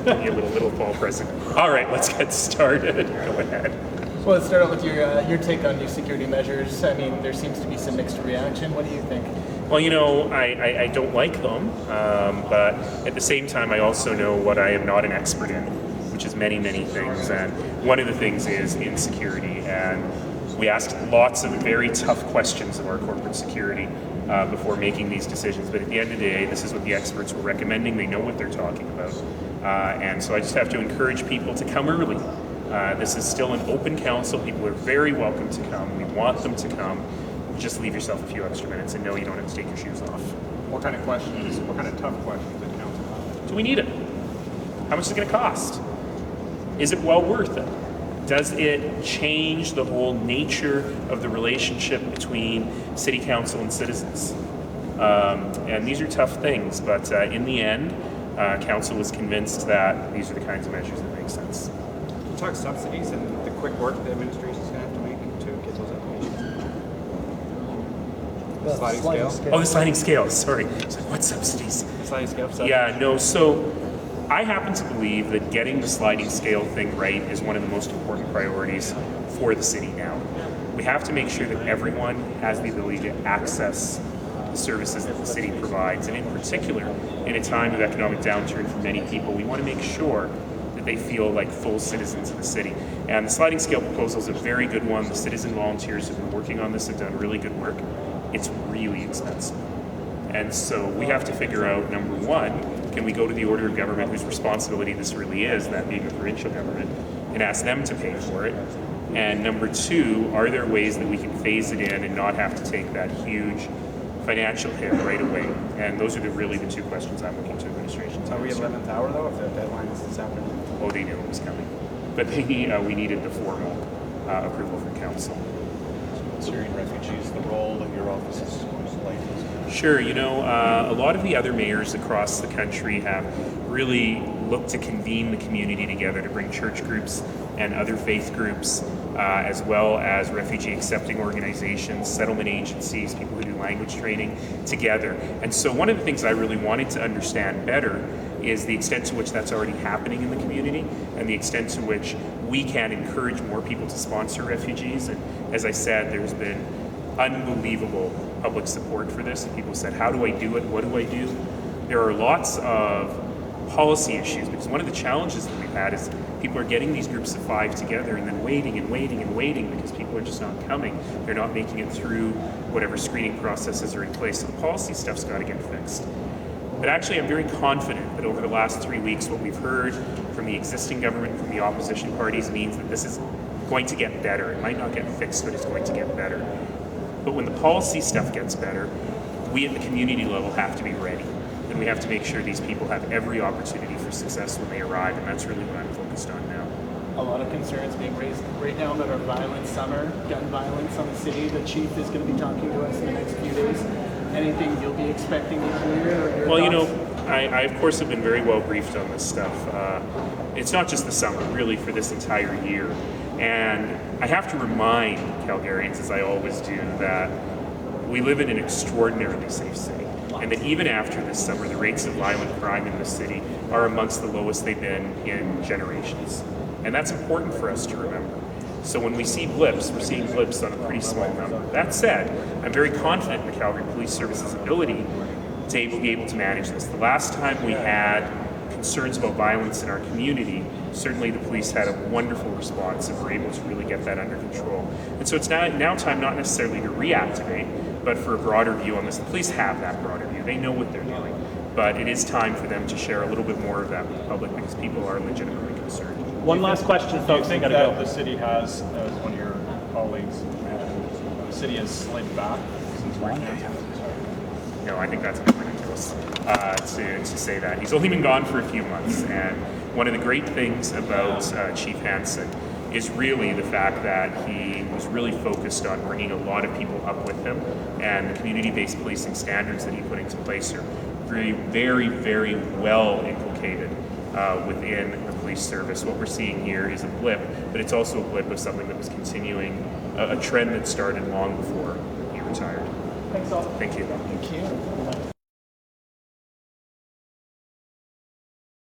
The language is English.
Give you a little fall present. All right, let's get started. Go ahead. Well, let's start out with your take on new security measures. I mean, there seems to be some mixed reaction. What do you think? Well, I don't like them, but at the same time, I also know what I am not an expert in, which is many, many things. And one of the things is insecurity. And we ask lots of very tough questions of our corporate security before making these decisions. But at the end of the day, this is what the experts were recommending. They know what they're talking about. And so I just have to encourage people to come early. This is still an open council. People are very welcome to come. We want them to come. Just leave yourself a few extra minutes and know you don't have to take your shoes off. What kind of questions, what kind of tough questions did council have? Do we need it? How much is it going to cost? Is it well worth it? Does it change the whole nature of the relationship between city council and citizens? And these are tough things, but in the end, council was convinced that these are the kinds of measures that make sense. You talk subsidies and the quick work the administration is going to have to make to get those applications. Sliding scale? Oh, the sliding scale, sorry. It's like, what subsidies? Sliding scale? Yeah, no, so I happen to believe that getting the sliding scale thing right is one of the most important priorities for the city now. We have to make sure that everyone has the ability to access the services that the city provides, and in particular, in a time of economic downturn for many people, we want to make sure that they feel like full citizens of the city. And the sliding scale proposal is a very good one. The citizen volunteers who have been working on this have done really good work. It's really expensive. And so we have to figure out, number one, can we go to the order of government whose responsibility this really is, that being the provincial government, and ask them to pay for it? And number two, are there ways that we can phase it in and not have to take that huge financial hit right away? And those are really the two questions I'm looking to administration to Are we answer. 11th hour though, if the deadline is this afternoon? Oh, they knew it was coming. But we needed the formal approval from council. Syrian refugees, the role that your office is going to play? Sure, a lot of the other mayors across the country have really looked to convene the community together to bring church groups and other faith groups, as well as refugee accepting organizations, settlement agencies, people who do language training together. And so one of the things I really wanted to understand better is the extent to which that's already happening in the community and the extent to which we can encourage more people to sponsor refugees. And as I said, there's been unbelievable public support for this. And people said, how do I do it? What do I do? There are lots of policy issues, because one of the challenges that we've had is people are getting these groups of 5 together and then waiting and waiting and waiting because people are just not coming. They're not making it through whatever screening processes are in place. So the policy stuff's got to get fixed. But actually, I'm very confident that over the last 3 weeks, what we've heard from the existing government, from the opposition parties, means that this is going to get better. It might not get fixed, but it's going to get better. But when the policy stuff gets better, we at the community level have to be ready. And we have to make sure these people have every opportunity for success when they arrive, and that's really what I'm focused on now. A lot of concerns being raised right now about our violent summer, gun violence on the city. The chief is going to be talking to us in the next few days. Anything you'll be expecting to hear? Or your thoughts? I of course have been very well briefed on this stuff. It's not just the summer, really for this entire year. And I have to remind Calgarians, as I always do, that we live in an extraordinarily safe city. And that even after this summer, the rates of violent crime in the city are amongst the lowest they've been in generations. And that's important for us to remember. So when we see blips, we're seeing blips on a pretty small number. That said, I'm very confident in the Calgary Police Service's ability to be able to manage this. The last time we had concerns about violence in our community, certainly the police had a wonderful response and were able to really get that under control. And so it's now time not necessarily to reactivate, but for a broader view on this. The police have that broader view. They know what they're doing. But it is time for them to share a little bit more of that with the public because people are legitimately concerned. One last question, folks. Do you think Gotta that go. the city has, as one of your colleagues mentioned, the city has slid back since No, I think that's a bit ridiculous to say that. He's only been gone for a few months, and one of the great things about Chief Hansen is really the fact that he was really focused on bringing a lot of people up with him, and the community-based policing standards that he put into place are very, very, very well inculcated within the police service. What we're seeing here is a blip, but it's also a blip of something that was continuing, a trend that started long before he retired. Thanks all. Thank you. Thank you.